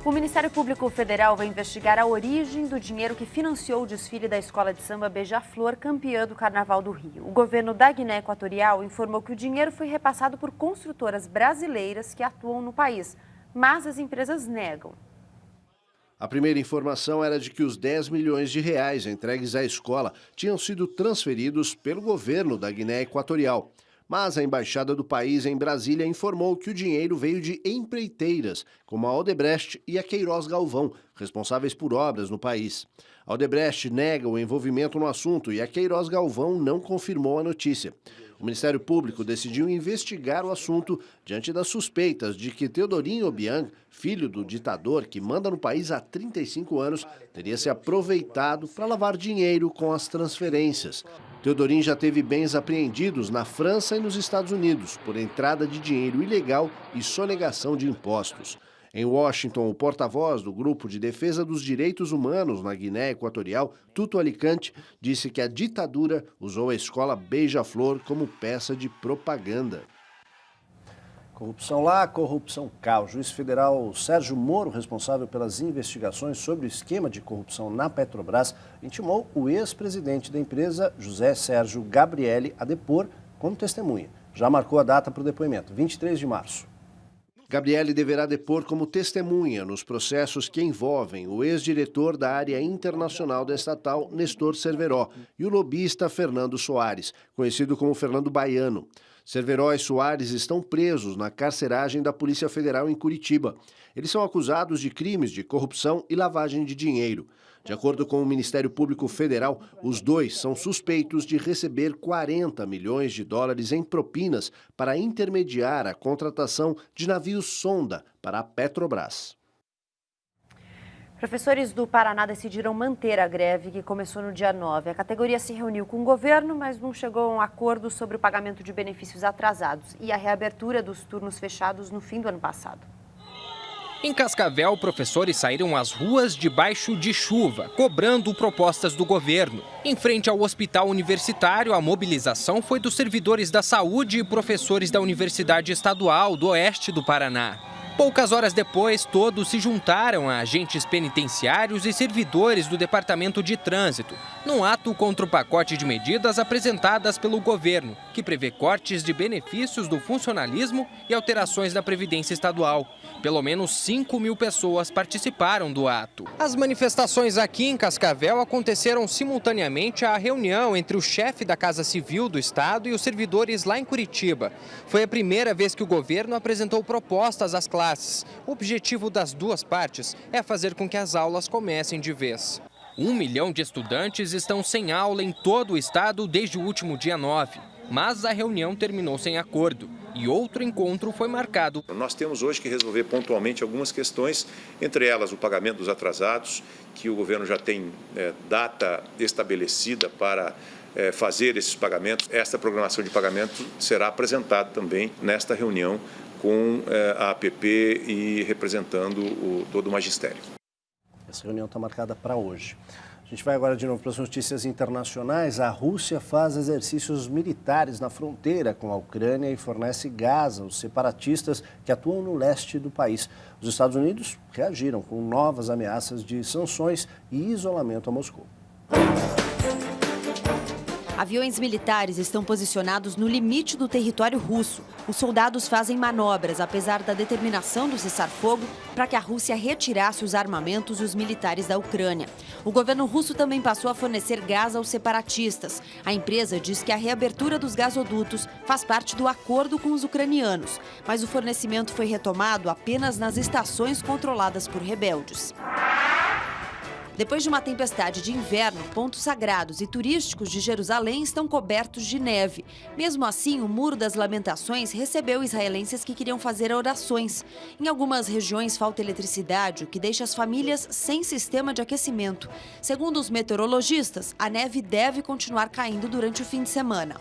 O Ministério Público Federal vai investigar a origem do dinheiro que financiou o desfile da escola de samba Beija-Flor, campeã do Carnaval do Rio. O governo da Guiné Equatorial informou que o dinheiro foi repassado por construtoras brasileiras que atuam no país, mas as empresas negam. A primeira informação era de que os 10 milhões de reais entregues à escola tinham sido transferidos pelo governo da Guiné Equatorial. Mas a embaixada do país em Brasília informou que o dinheiro veio de empreiteiras, como a Odebrecht e a Queiroz Galvão, responsáveis por obras no país. A Odebrecht nega o envolvimento no assunto e a Queiroz Galvão não confirmou a notícia. O Ministério Público decidiu investigar o assunto diante das suspeitas de que Teodorinho Obiang, filho do ditador que manda no país há 35 anos, teria se aproveitado para lavar dinheiro com as transferências. Teodorinho já teve bens apreendidos na França e nos Estados Unidos por entrada de dinheiro ilegal e sonegação de impostos. Em Washington, o porta-voz do Grupo de Defesa dos Direitos Humanos na Guiné Equatorial, Tuto Alicante, disse que a ditadura usou a escola Beija-Flor como peça de propaganda. Corrupção lá, corrupção cá. O juiz federal Sérgio Moro, responsável pelas investigações sobre o esquema de corrupção na Petrobras, intimou o ex-presidente da empresa, José Sérgio Gabrielli, a depor como testemunha. Já marcou a data para o depoimento, 23 de março. Gabrielli deverá depor como testemunha nos processos que envolvem o ex-diretor da área internacional da estatal, Nestor Cerveró, e o lobista Fernando Soares, conhecido como Fernando Baiano. Cerveró e Soares estão presos na carceragem da Polícia Federal em Curitiba. Eles são acusados de crimes de corrupção e lavagem de dinheiro. De acordo com o Ministério Público Federal, os dois são suspeitos de receber 40 milhões de dólares em propinas para intermediar a contratação de navios sonda para a Petrobras. Professores do Paraná decidiram manter a greve que começou no dia 9. A categoria se reuniu com o governo, mas não chegou a um acordo sobre o pagamento de benefícios atrasados e a reabertura dos turnos fechados no fim do ano passado. Em Cascavel, professores saíram às ruas debaixo de chuva, cobrando propostas do governo. Em frente ao hospital universitário, a mobilização foi dos servidores da saúde e professores da Universidade Estadual do Oeste do Paraná. Poucas horas depois, todos se juntaram a agentes penitenciários e servidores do Departamento de Trânsito, num ato contra o pacote de medidas apresentadas pelo governo, que prevê cortes de benefícios do funcionalismo e alterações da Previdência Estadual. Pelo menos 5 mil pessoas participaram do ato. As manifestações aqui em Cascavel aconteceram simultaneamente à reunião entre o chefe da Casa Civil do Estado e os servidores lá em Curitiba. Foi a primeira vez que o governo apresentou propostas às classes. O objetivo das duas partes é fazer com que as aulas comecem de vez. 1 milhão de estudantes estão sem aula em todo o estado desde o último dia 9. Mas a reunião terminou sem acordo e outro encontro foi marcado. Nós temos hoje que resolver pontualmente algumas questões, entre elas o pagamento dos atrasados, que o governo já tem data estabelecida para fazer esses pagamentos. Esta programação de pagamentos será apresentada também nesta reunião com a APP e representando todo o magistério. Essa reunião está marcada para hoje. A gente vai agora de novo para as notícias internacionais. A Rússia faz exercícios militares na fronteira com a Ucrânia e fornece gás aos separatistas que atuam no leste do país. Os Estados Unidos reagiram com novas ameaças de sanções e isolamento a Moscou. Aviões militares estão posicionados no limite do território russo. Os soldados fazem manobras, apesar da determinação do cessar-fogo, para que a Rússia retirasse os armamentos e os militares da Ucrânia. O governo russo também passou a fornecer gás aos separatistas. A empresa diz que a reabertura dos gasodutos faz parte do acordo com os ucranianos, mas o fornecimento foi retomado apenas nas estações controladas por rebeldes. Depois de uma tempestade de inverno, pontos sagrados e turísticos de Jerusalém estão cobertos de neve. Mesmo assim, o Muro das Lamentações recebeu israelenses que queriam fazer orações. Em algumas regiões falta eletricidade, o que deixa as famílias sem sistema de aquecimento. Segundo os meteorologistas, a neve deve continuar caindo durante o fim de semana.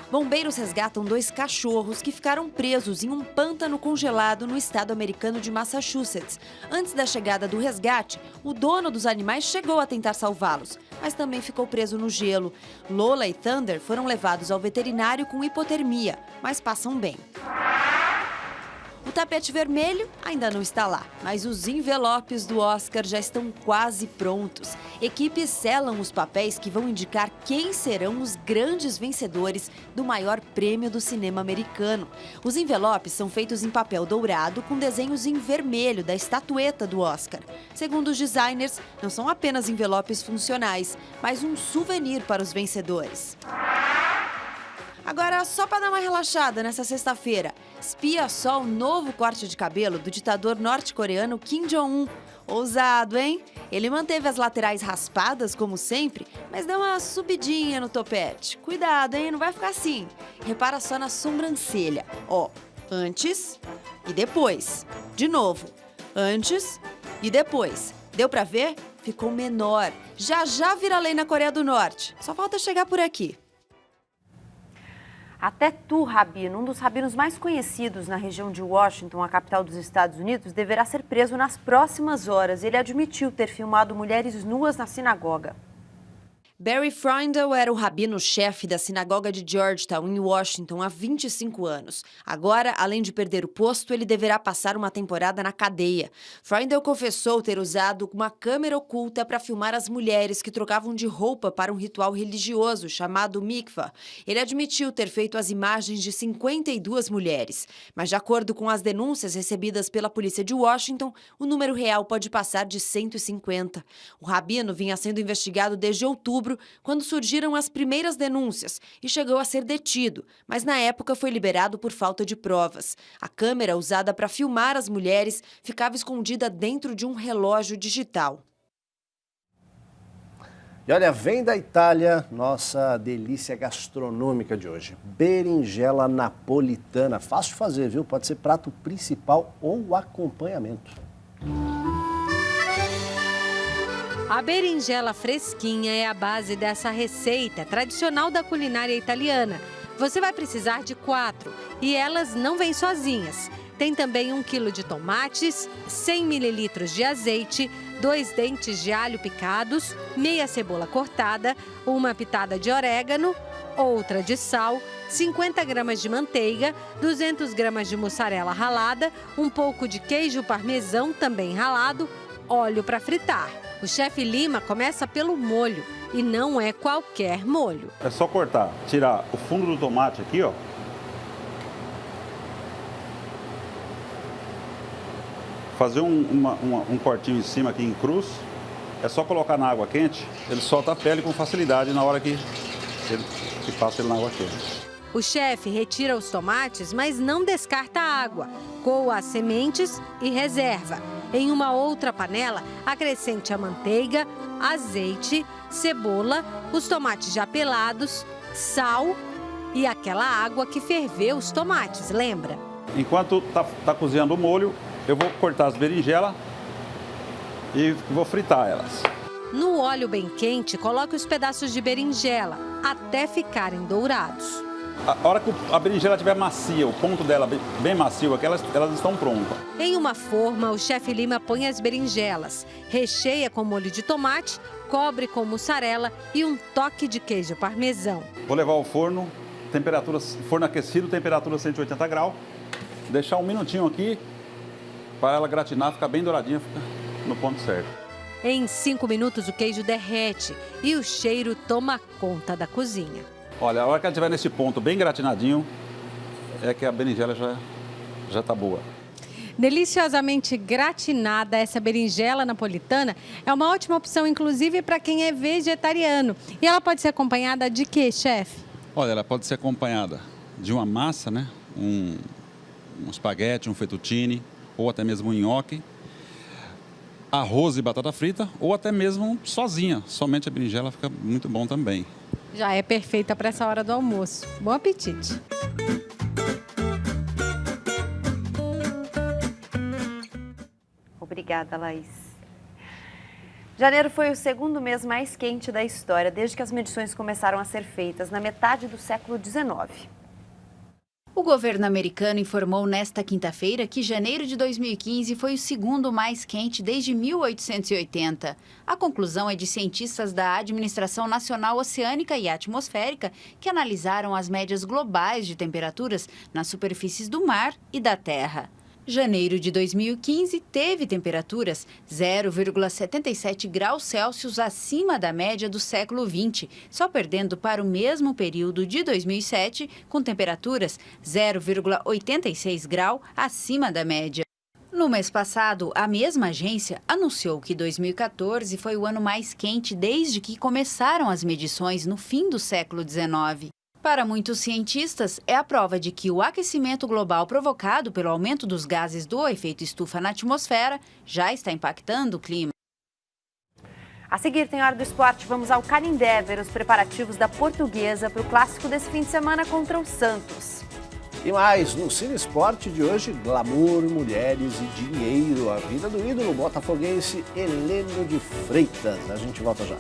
Bombeiros resgatam 2 cachorros que ficaram presos em um pântano congelado no estado americano de Massachusetts. Antes da chegada do resgate, o dono dos animais chegou a tentar salvá-los, mas também ficou preso no gelo. Lola e Thunder foram levados ao veterinário com hipotermia, mas passam bem. O tapete vermelho ainda não está lá, mas os envelopes do Oscar já estão quase prontos. Equipes selam os papéis que vão indicar quem serão os grandes vencedores do maior prêmio do cinema americano. Os envelopes são feitos em papel dourado com desenhos em vermelho da estatueta do Oscar. Segundo os designers, não são apenas envelopes funcionais, mas um souvenir para os vencedores. Agora, só para dar uma relaxada nessa sexta-feira, espia só o novo corte de cabelo do ditador norte-coreano Kim Jong-un. Ousado, hein? Ele manteve as laterais raspadas, como sempre, mas deu uma subidinha no topete. Cuidado, hein? Não vai ficar assim. Repara só na sobrancelha. Ó, antes e depois. De novo, antes e depois. Deu para ver? Ficou menor. Já vira lei na Coreia do Norte. Só falta chegar por aqui. Até tu, rabino, um dos rabinos mais conhecidos na região de Washington, a capital dos Estados Unidos, deverá ser preso nas próximas horas. Ele admitiu ter filmado mulheres nuas na sinagoga. Barry Freundel era o rabino-chefe da sinagoga de Georgetown, em Washington, há 25 anos. Agora, além de perder o posto, ele deverá passar uma temporada na cadeia. Freundel confessou ter usado uma câmera oculta para filmar as mulheres que trocavam de roupa para um ritual religioso chamado mikvah. Ele admitiu ter feito as imagens de 52 mulheres. Mas, de acordo com as denúncias recebidas pela polícia de Washington, o número real pode passar de 150. O rabino vinha sendo investigado desde outubro, quando surgiram as primeiras denúncias, e chegou a ser detido, mas na época foi liberado por falta de provas. A câmera usada para filmar as mulheres ficava escondida dentro de um relógio digital. E olha, vem da Itália nossa delícia gastronômica de hoje. Berinjela napolitana. Fácil de fazer, viu? Pode ser prato principal ou acompanhamento. A berinjela fresquinha é a base dessa receita tradicional da culinária italiana. Você vai precisar de 4 e elas não vêm sozinhas. Tem também 1 quilo de tomates, 100 mililitros de azeite, 2 dentes de alho picados, meia cebola cortada, uma pitada de orégano, outra de sal, 50 gramas de manteiga, 200 gramas de mussarela ralada, um pouco de queijo parmesão também ralado, óleo para fritar. O chefe Lima começa pelo molho e não é qualquer molho. É só cortar, tirar o fundo do tomate aqui, ó. Fazer um cortinho em cima aqui em cruz. É só colocar na água quente, ele solta a pele com facilidade na hora que passa ele na água quente. O chefe retira os tomates, mas não descarta a água. Coa as sementes e reserva. Em uma outra panela, acrescente a manteiga, azeite, cebola, os tomates já pelados, sal e aquela água que ferveu os tomates, lembra? Enquanto tá cozinhando o molho, eu vou cortar as berinjelas e vou fritar elas. No óleo bem quente, coloque os pedaços de berinjela até ficarem dourados. A hora que a berinjela estiver macia, o ponto dela bem macio, elas estão prontas. Em uma forma, o chefe Lima põe as berinjelas, recheia com molho de tomate, cobre com mussarela e um toque de queijo parmesão. Vou levar ao forno, forno aquecido, temperatura 180 graus. Deixar 1 minutinho aqui para ela gratinar, ficar bem douradinha, fica no ponto certo. Em 5 minutos o queijo derrete e o cheiro toma conta da cozinha. Olha, a hora que ela estiver nesse ponto bem gratinadinho, é que a berinjela já está boa. Deliciosamente gratinada, essa berinjela napolitana é uma ótima opção, inclusive, para quem é vegetariano. E ela pode ser acompanhada de quê, chefe? Olha, ela pode ser acompanhada de uma massa, né? Um espaguete, um fettuccine, ou até mesmo um nhoque, arroz e batata frita, ou até mesmo sozinha. Somente a berinjela fica muito bom também. Já é perfeita para essa hora do almoço. Bom apetite! Obrigada, Laís. Janeiro foi o segundo mês mais quente da história, desde que as medições começaram a ser feitas, na metade do século XIX. O governo americano informou nesta quinta-feira que janeiro de 2015 foi o segundo mais quente desde 1880. A conclusão é de cientistas da Administração Nacional Oceânica e Atmosférica, que analisaram as médias globais de temperaturas nas superfícies do mar e da terra. Janeiro de 2015 teve temperaturas 0,77 graus Celsius acima da média do século XX, só perdendo para o mesmo período de 2007, com temperaturas 0,86 grau acima da média. No mês passado, a mesma agência anunciou que 2014 foi o ano mais quente desde que começaram as medições no fim do século XIX. Para muitos cientistas, é a prova de que o aquecimento global provocado pelo aumento dos gases do efeito estufa na atmosfera já está impactando o clima. A seguir tem Hora do Esporte, vamos ao Canindé ver os preparativos da Portuguesa para o clássico desse fim de semana contra o Santos. E mais, no Cine Esporte de hoje, glamour, mulheres e dinheiro. A vida do ídolo botafoguense Heleno de Freitas. A gente volta já.